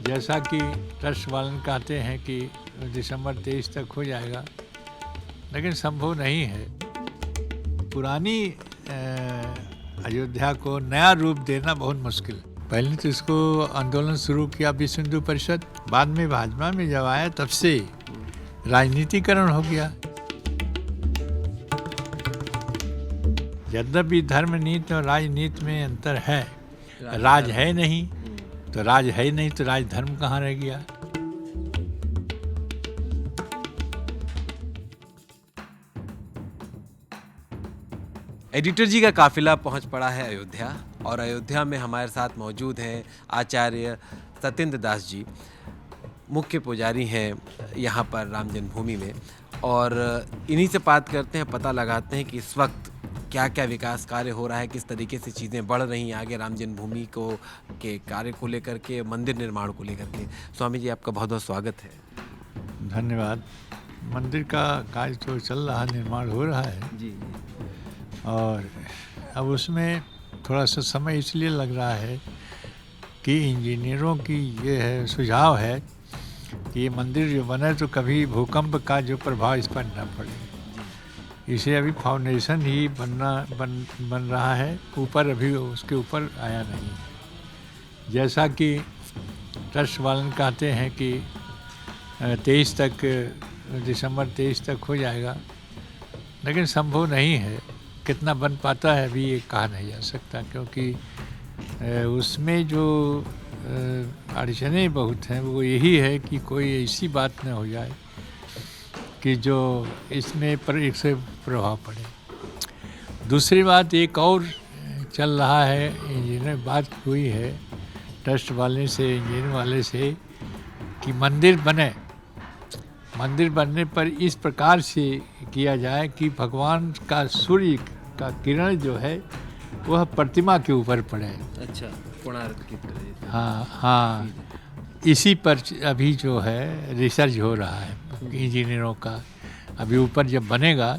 जैसा कि ट्रस्ट वाले कहते हैं कि दिसंबर 23 तक हो जाएगा, लेकिन संभव नहीं है। पुरानी अयोध्या को नया रूप देना बहुत मुश्किल है। पहले तो इसको आंदोलन शुरू किया विश्व हिंदू परिषद, बाद में भाजपा में जब आया तब से राजनीतिकरण हो गया। यद्यपि धर्म नीति और राजनीति में अंतर है, राज है नहीं तो राज धर्म कहाँ रह गया। एडिटर जी का काफिला पहुंच पड़ा है अयोध्या, और अयोध्या में हमारे साथ मौजूद हैं आचार्य सत्येंद्र दास जी, मुख्य पुजारी हैं यहाँ पर राम जन्मभूमि में, और इन्हीं से बात करते हैं, पता लगाते हैं कि इस वक्त क्या क्या विकास कार्य हो रहा है, किस तरीके से चीज़ें बढ़ रही हैं आगे राम जन्मभूमि को के कार्य को लेकर के, मंदिर निर्माण को लेकर के। स्वामी जी, आपका बहुत बहुत स्वागत है। धन्यवाद। मंदिर का कार्य तो चल रहा, निर्माण हो रहा है जी। और अब उसमें थोड़ा सा समय इसलिए लग रहा है कि इंजीनियरों की ये है सुझाव है कि ये मंदिर जो बने तो कभी भूकंप का जो प्रभाव इस पर न पड़े। इसे अभी फाउंडेशन ही बन रहा है, ऊपर अभी उसके ऊपर आया नहीं। जैसा कि ट्रस्ट वाले कहते हैं कि 23 तक, दिसंबर 23 तक हो जाएगा, लेकिन संभव नहीं है। कितना बन पाता है अभी ये कहा नहीं जा सकता, क्योंकि उसमें जो अड़चनें बहुत हैं वो यही है कि कोई ऐसी बात न हो जाए कि जो इसमें पर एक से प्रभाव पड़े। दूसरी बात एक और चल रहा है, इंजीनियर बात हुई है ट्रस्ट वाले से, इंजीनियर वाले से कि मंदिर बनने पर इस प्रकार से किया जाए कि भगवान का सूर्य का किरण जो है वह प्रतिमा के ऊपर पड़े। अच्छा, कोणार्क की तरह। हाँ, इसी पर अभी जो है रिसर्च हो रहा है इंजीनियरों का। अभी ऊपर जब बनेगा,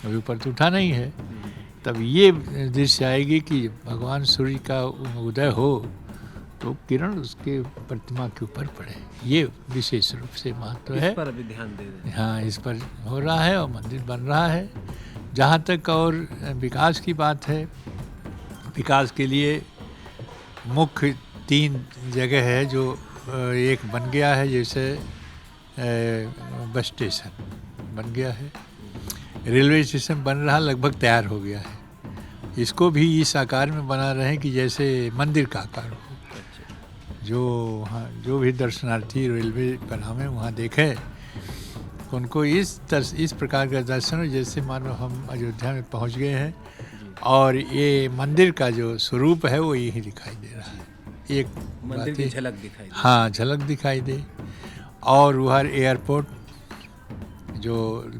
अभी ऊपर तो उठा नहीं है, तब ये दृश्य आएगी कि भगवान सूर्य का उदय हो तो किरण उसके प्रतिमा के ऊपर पड़े। ये विशेष रूप से महत्व है। इस पर अभी ध्यान दे दें। हाँ, इस पर हो रहा है और मंदिर बन रहा है। जहाँ तक और विकास की बात है, विकास के लिए मुख्य 3 जगह है जो एक बन गया है, जैसे बस स्टेशन बन गया है, रेलवे स्टेशन बन रहा, लगभग तैयार हो गया है। इसको भी इस आकार में बना रहे हैं कि जैसे मंदिर का आकार हो। जो भी दर्शनार्थी रेलवे पर हमें वहाँ देखे, उनको इस प्रकार का दर्शन हो जैसे मानो हम अयोध्या में पहुँच गए हैं, और ये मंदिर का जो स्वरूप है वो यही दिखाई दे रहा है। एक मंदिर की झलक दिखाई दे। हाँ, झलक दिखाई दे। और वहाँ एयरपोर्ट जो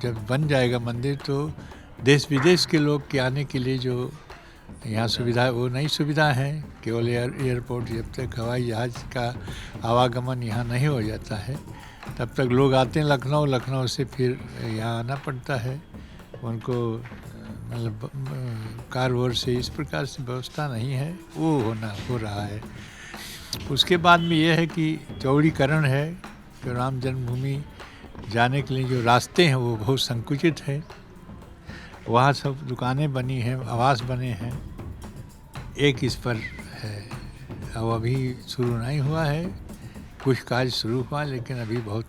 जब बन जाएगा मंदिर तो देश विदेश के लोग के आने के लिए जो यहाँ सुविधा, वो नई सुविधा है। केवल एयरपोर्ट, जब तक हवाई जहाज़ का आवागमन यहाँ नहीं हो जाता है तब तक लोग आते हैं लखनऊ से फिर यहाँ आना पड़ता है उनको, मतलब कार वोर से इस प्रकार से व्यवस्था नहीं है, वो हो रहा है। उसके बाद में ये है कि चौड़ीकरण है, जो राम जन्मभूमि जाने के लिए जो रास्ते हैं वो बहुत संकुचित है। वहाँ सब दुकानें बनी हैं, आवास बने हैं, एक इस पर है। अब अभी शुरू नहीं हुआ है, कुछ कार्य शुरू हुआ, लेकिन अभी बहुत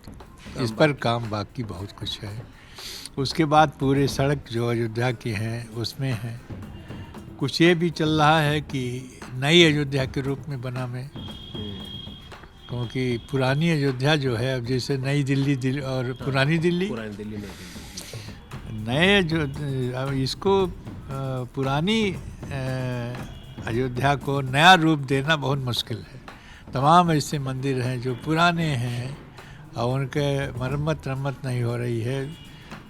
इस पर काम बाकी बहुत कुछ है। उसके बाद पूरे सड़क जो अयोध्या की हैं उसमें है कुछ ये भी चल रहा है कि नई अयोध्या के रूप में बना में, क्योंकि पुरानी अयोध्या जो है, अब जैसे नई दिल्ली और पुरानी दिल्ली नए जो, अब इसको पुरानी अयोध्या को नया रूप देना बहुत मुश्किल है। तमाम ऐसे मंदिर हैं जो पुराने हैं और उनके मरम्मत नहीं हो रही है,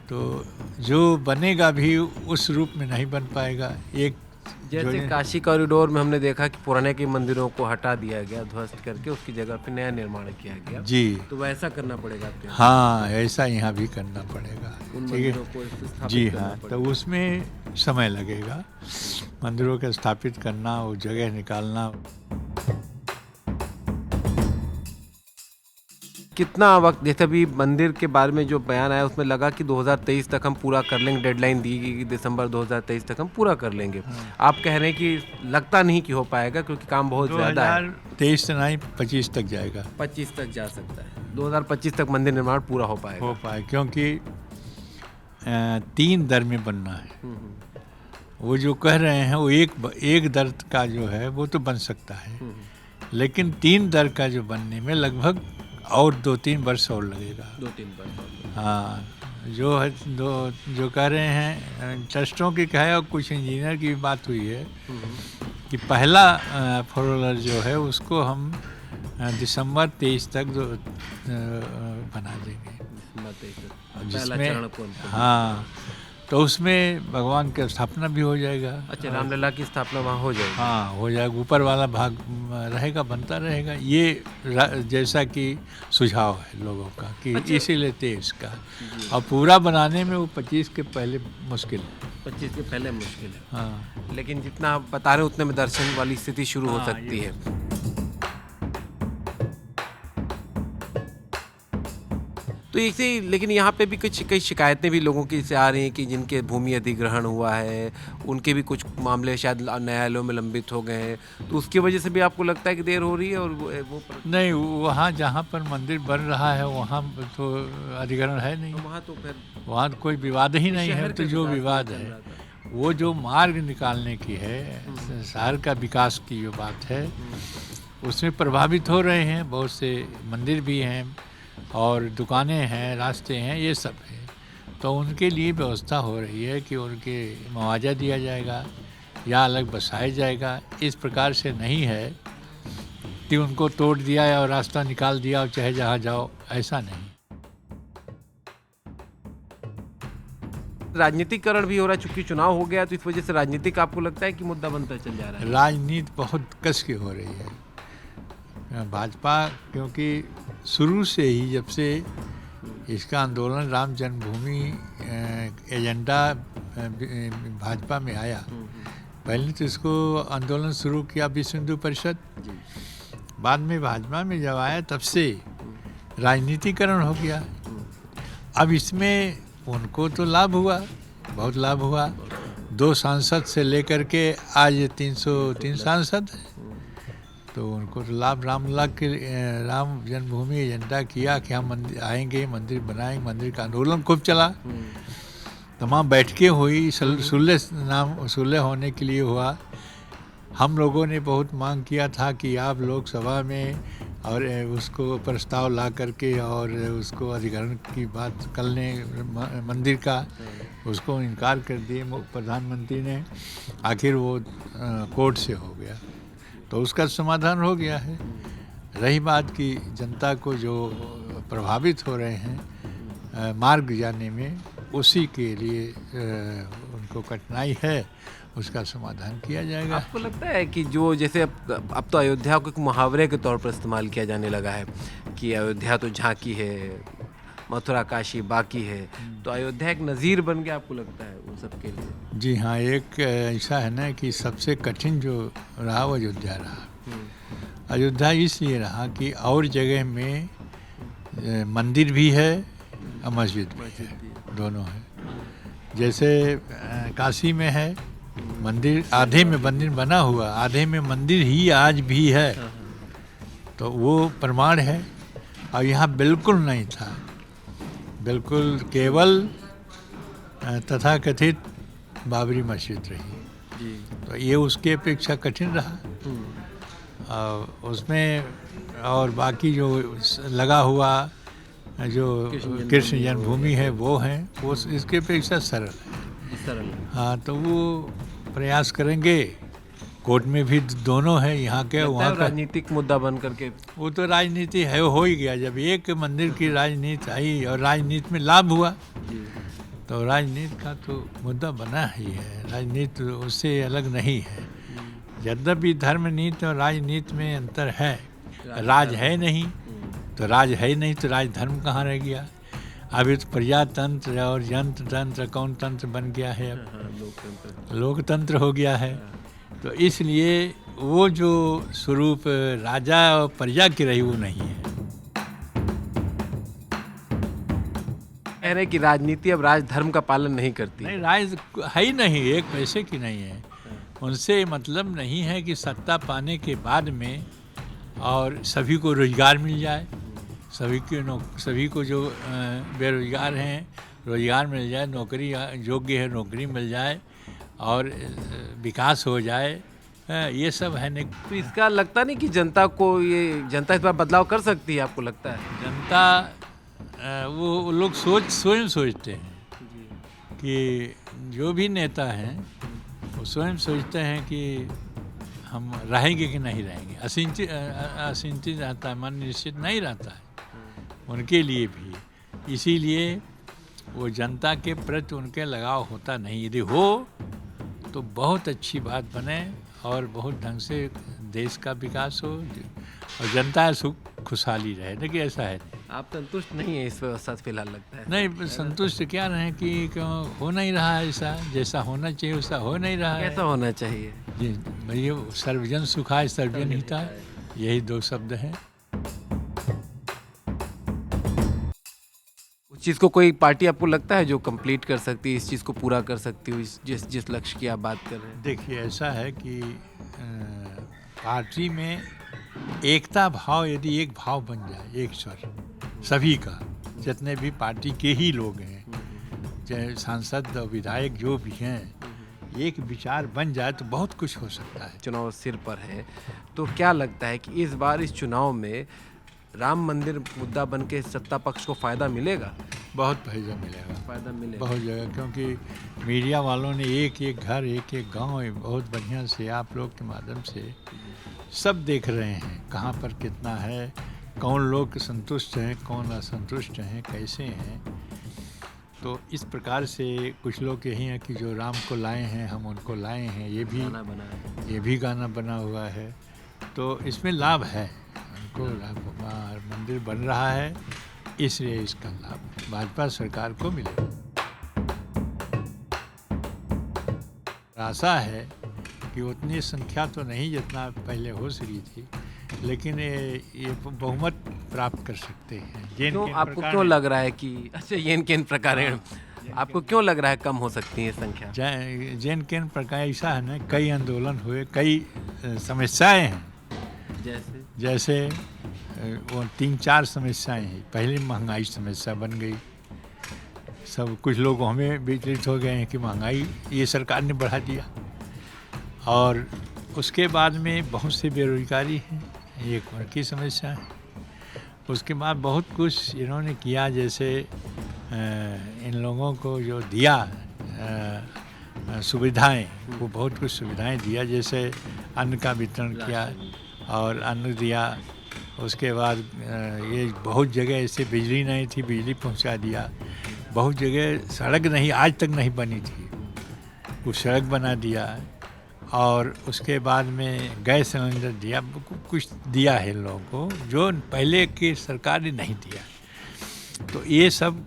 तो जो बनेगा भी उस रूप में नहीं बन पाएगा। एक जैसे काशी कॉरिडोर में हमने देखा कि पुराने के मंदिरों को हटा दिया गया, ध्वस्त करके उसकी जगह पे नया निर्माण किया गया। जी, तो वैसा करना पड़ेगा आपके? हाँ, ऐसा यहाँ भी करना पड़ेगा। उन मंदिरों को स्थापित जी करना हाँ, पड़ेगा। तो उसमें समय लगेगा, मंदिरों को स्थापित करना, वो जगह निकालना। कितना वक्त, जैसे अभी मंदिर के बारे में जो बयान आया उसमें लगा कि 2023 तक हम पूरा कर लेंगे, डेडलाइन दी गई कि दिसंबर 2023 तक हम पूरा कर लेंगे। आप कह रहे हैं कि लगता नहीं कि हो पाएगा क्योंकि काम बहुत ज़्यादा है। 2023 से नहीं 25 तक जाएगा, 25 तक जा सकता है, 2025 तक मंदिर निर्माण पूरा हो पाएगा। हो पाए, क्योंकि 3 दर में बनना है। वो जो कह रहे हैं वो एक दर का जो है वो तो बन सकता है, लेकिन 3 दर का जो बनने में लगभग और 2-3 वर्ष और लगेगा। 2-3 वर्ष। हाँ, जो कह रहे हैं ट्रस्टों की कहे और कुछ इंजीनियर की भी बात हुई है कि पहला फोर जो है उसको हम दिसंबर 23 तक बना देंगे, जिसमें हाँ, तो उसमें भगवान की स्थापना भी हो जाएगा। अच्छा, रामलला की स्थापना वहाँ हो जाएगी। हाँ, हो जाएगा, ऊपर वाला भाग रहेगा, बनता रहेगा। ये जैसा कि सुझाव है लोगों का कि अच्छा। इसीलिए 23 का, और पूरा बनाने में वो 25 के पहले मुश्किल है। 25 के पहले मुश्किल है। हाँ, लेकिन जितना आप बता रहे हैं उतने में दर्शन वाली स्थिति शुरू हो हाँ, सकती है। तो इसे, लेकिन यहाँ पे भी कुछ कई शिकायतें भी लोगों की से आ रही हैं कि जिनके भूमि अधिग्रहण हुआ है उनके भी कुछ मामले शायद न्यायालयों में लंबित हो गए हैं, तो उसकी वजह से भी आपको लगता है कि देर हो रही है? और वो नहीं, वहाँ जहाँ पर मंदिर बन रहा है वहाँ तो अधिग्रहण है नहीं, वहाँ तो फिर वहाँ तो कोई विवाद ही नहीं है। तो जो विवाद चल है रहा था। वो जो मार्ग निकालने की है, शहर का विकास की जो बात है, उसमें प्रभावित हो रहे हैं। बहुत से मंदिर भी हैं और दुकानें हैं, रास्ते हैं, ये सब है। तो उनके लिए व्यवस्था हो रही है कि उनके मुआवजा दिया जाएगा या अलग बसाया जाएगा। इस प्रकार से नहीं है कि उनको तोड़ दिया और रास्ता निकाल दिया और चाहे जहाँ जाओ, ऐसा नहीं। राजनीतिकरण भी हो रहा है, चूंकि चुनाव हो गया तो इस वजह से राजनीतिक आपको लगता है कि मुद्दा बनता चल जा रहा है? राजनीति बहुत कस की हो रही है भाजपा, क्योंकि शुरू से ही जब से इसका आंदोलन राम जन्मभूमि एजेंडा भाजपा में आया, पहले तो इसको आंदोलन शुरू किया विश्व हिंदू परिषद, बाद में भाजपा में जब आया तब से राजनीतिकरण हो गया। अब इसमें उनको तो लाभ हुआ, बहुत लाभ हुआ। 2 सांसद से लेकर के आज 303 सांसद हैं, तो उनको तो लाभ रामलला के राम जन्मभूमि एजेंडा किया कि हम मंदिर आएंगे, मंदिर बनाएंगे। मंदिर का आंदोलन खूब चला, तमाम बैठकें हुई, सुलह होने के लिए हुआ। हम लोगों ने बहुत मांग किया था कि आप लोकसभा में और उसको प्रस्ताव ला करके और उसको अधिग्रहण की बात कर लें मंदिर का, उसको इनकार कर दिए प्रधानमंत्री ने। आखिर वो कोर्ट से हो गया, तो उसका समाधान हो गया है। रही बात कि जनता को जो प्रभावित हो रहे हैं मार्ग जाने में, उसी के लिए उनको कठिनाई है, उसका समाधान किया जाएगा। आपको लगता है कि जो जैसे अब तो अयोध्या को एक मुहावरे के तौर पर इस्तेमाल किया जाने लगा है कि अयोध्या तो झांकी है, मथुरा काशी बाकी है, तो अयोध्या एक नज़ीर बन गया, आपको लगता है उन सब के लिए? जी हाँ, एक ऐसा है ना कि सबसे कठिन जो रहा वो अयोध्या रहा। अयोध्या इसलिए रहा कि और जगह में मंदिर भी है और मस्जिद भी है, दोनों है। जैसे काशी में है मंदिर, आधे में मंदिर बना हुआ, आधे में मंदिर ही आज भी है, तो वो प्रमाण है। और यहाँ बिल्कुल नहीं था, बिल्कुल केवल तथाकथित बाबरी मस्जिद रही, तो ये उसके अपेक्षा कठिन रहा। उसमें और बाकी जो लगा हुआ जो कृष्ण जन्मभूमि है वो है, वो इसके अपेक्षा सरल है। हाँ, तो वो प्रयास करेंगे। कोर्ट में भी दोनों है, यहाँ के वहाँ का। राजनीतिक मुद्दा बन करके वो तो राजनीति है, हो ही गया। जब एक मंदिर की राजनीति आई और राजनीति में लाभ हुआ, तो राजनीति का तो मुद्दा बना ही है। राजनीति उससे अलग नहीं है। यद्यपि धर्म नीति और राजनीति में अंतर है। राज है नहीं तो राज धर्म कहाँ रह गया? अभी तो प्रजातंत्र और यंत्र तंत्र, कौन तंत्र बन गया है? अब लोकतंत्र हो गया है। तो इसलिए वो जो स्वरूप राजा और प्रजा की रही वो नहीं है। रहे हैं कि राजनीति अब राज धर्म का पालन नहीं करती। नहीं, राज है ही नहीं, एक पैसे की नहीं है। उनसे मतलब नहीं है कि सत्ता पाने के बाद में और सभी को रोजगार मिल जाए, सभी को जो बेरोजगार हैं रोजगार मिल जाए, नौकरी योग्य है नौकरी मिल जाए और विकास हो जाए, ये सब है नहीं। तो इसका लगता नहीं कि जनता इस बार बदलाव कर सकती है, आपको लगता है? जनता वो लोग स्वयं सोचते हैं कि जो भी नेता हैं वो स्वयं सोचते हैं कि हम रहेंगे कि नहीं रहेंगे। असिंचित रहता है, मन निश्चित नहीं रहता है उनके लिए भी। इसीलिए वो जनता के प्रति उनके लगाव होता नहीं। यदि हो तो बहुत अच्छी बात बने और बहुत ढंग से देश का विकास हो और जनता सुख खुशहाली रहे। देखिए ऐसा है। आप संतुष्ट नहीं है इस व्यवस्था से फिलहाल, लगता है? नहीं, संतुष्ट क्या रहे कि क्यों हो नहीं रहा है ऐसा, जैसा होना चाहिए वैसा हो नहीं रहा है। कैसा होना चाहिए? जी भैया, सर्वजन सुखाय सर्वजन हिताय, यही दो शब्द हैं। उस चीज़ को कोई पार्टी आपको लगता है जो कंप्लीट कर सकती है, इस चीज़ को पूरा कर सकती हो, जिस लक्ष्य की आप बात कर रहे हैं? देखिए ऐसा है कि पार्टी में एकता भाव, यदि एक भाव बन जाए, एक स्वर सभी का, जितने भी पार्टी के ही लोग हैं, चाहे सांसद विधायक जो भी हैं, एक विचार बन जाए तो बहुत कुछ हो सकता है। चुनाव सिर पर है, तो क्या लगता है कि इस बार इस चुनाव में राम मंदिर मुद्दा बन के सत्ता पक्ष को फायदा मिलेगा? बहुत फायदा मिलेगा, फायदा मिलेगा बहुत जगह, क्योंकि मीडिया वालों ने एक एक घर, एक एक गांव बहुत बढ़िया से आप लोग के माध्यम से सब देख रहे हैं कहाँ पर कितना है, कौन लोग संतुष्ट हैं, कौन असंतुष्ट हैं, कैसे हैं। तो इस प्रकार से कुछ लोग यही हैं कि जो राम को लाए हैं हम उनको लाए हैं, ये भी गाना बना हुआ है। तो इसमें लाभ है उनको, मंदिर बन रहा है, इसलिए इसका लाभ भाजपा सरकार को मिलेगा। आशा है कि उतनी संख्या तो नहीं जितना पहले हो सकी थी, लेकिन ये बहुमत प्राप्त कर सकते हैं। आपको क्यों लग रहा है कि अच्छा येन प्रकार आपको क्यों लग रहा है कम हो सकती है संख्या? जैन केन प्रकार ऐसा है ना, कई आंदोलन हुए, कई समस्याएं हैं, जैसे वो 3-4 समस्याएं हैं। पहले महंगाई समस्या बन गई, सब कुछ लोग हमें विचलित हो गए हैं कि महंगाई ये सरकार ने बढ़ा दिया, और उसके बाद में बहुत सी बेरोजगारी है, ये एक उनकी समस्या है। उसके बाद बहुत कुछ इन्होंने किया, जैसे इन लोगों को जो दिया सुविधाएं, वो बहुत कुछ सुविधाएं दिया, जैसे अन्न का वितरण किया और अन्न दिया। उसके बाद ये बहुत जगह ऐसे बिजली नहीं थी, बिजली पहुंचा दिया। बहुत जगह सड़क नहीं, आज तक नहीं बनी थी, वो सड़क बना दिया। और उसके बाद में गैस सिलेंडर दिया, कुछ दिया है लोगों को जो पहले की सरकार ने नहीं दिया। तो ये सब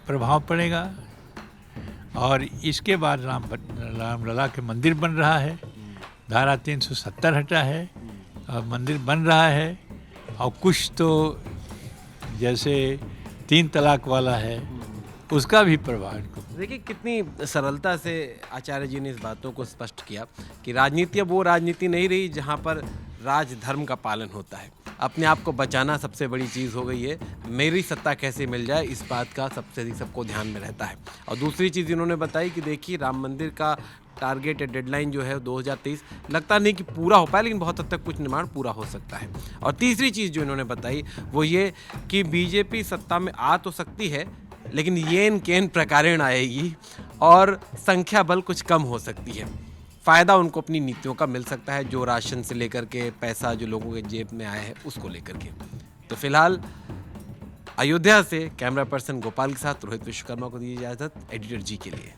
प्रभाव पड़ेगा। और इसके बाद रामलला के मंदिर बन रहा है, धारा 370 हटा है और मंदिर बन रहा है। और कुछ तो जैसे 3 तलाक वाला है, उसका भी प्रभाव। देखिए कितनी सरलता से आचार्य जी ने इस बातों को स्पष्ट किया कि राजनीति अब वो राजनीति नहीं रही जहाँ पर राज धर्म का पालन होता है। अपने आप को बचाना सबसे बड़ी चीज़ हो गई है। मेरी सत्ता कैसे मिल जाए, इस बात का सबसे अधिक सबको ध्यान में रहता है। और दूसरी चीज़ इन्होंने बताई कि देखिए राम मंदिर का टारगेट या डेडलाइन जो है 2023 लगता नहीं कि पूरा हो पाए, लेकिन बहुत हद तक कुछ निर्माण पूरा हो सकता है। और तीसरी चीज़ जो इन्होंने बताई वो ये कि बीजेपी सत्ता में आ तो सकती है, लेकिन येन केन प्रकारेण आएगी और संख्या बल कुछ कम हो सकती है। फ़ायदा उनको अपनी नीतियों का मिल सकता है, जो राशन से लेकर के पैसा जो लोगों के जेब में आया है उसको लेकर के। तो फिलहाल अयोध्या से कैमरा पर्सन गोपाल के साथ रोहित विश्वकर्मा को दी इजाज़त, एडिटर जी के लिए।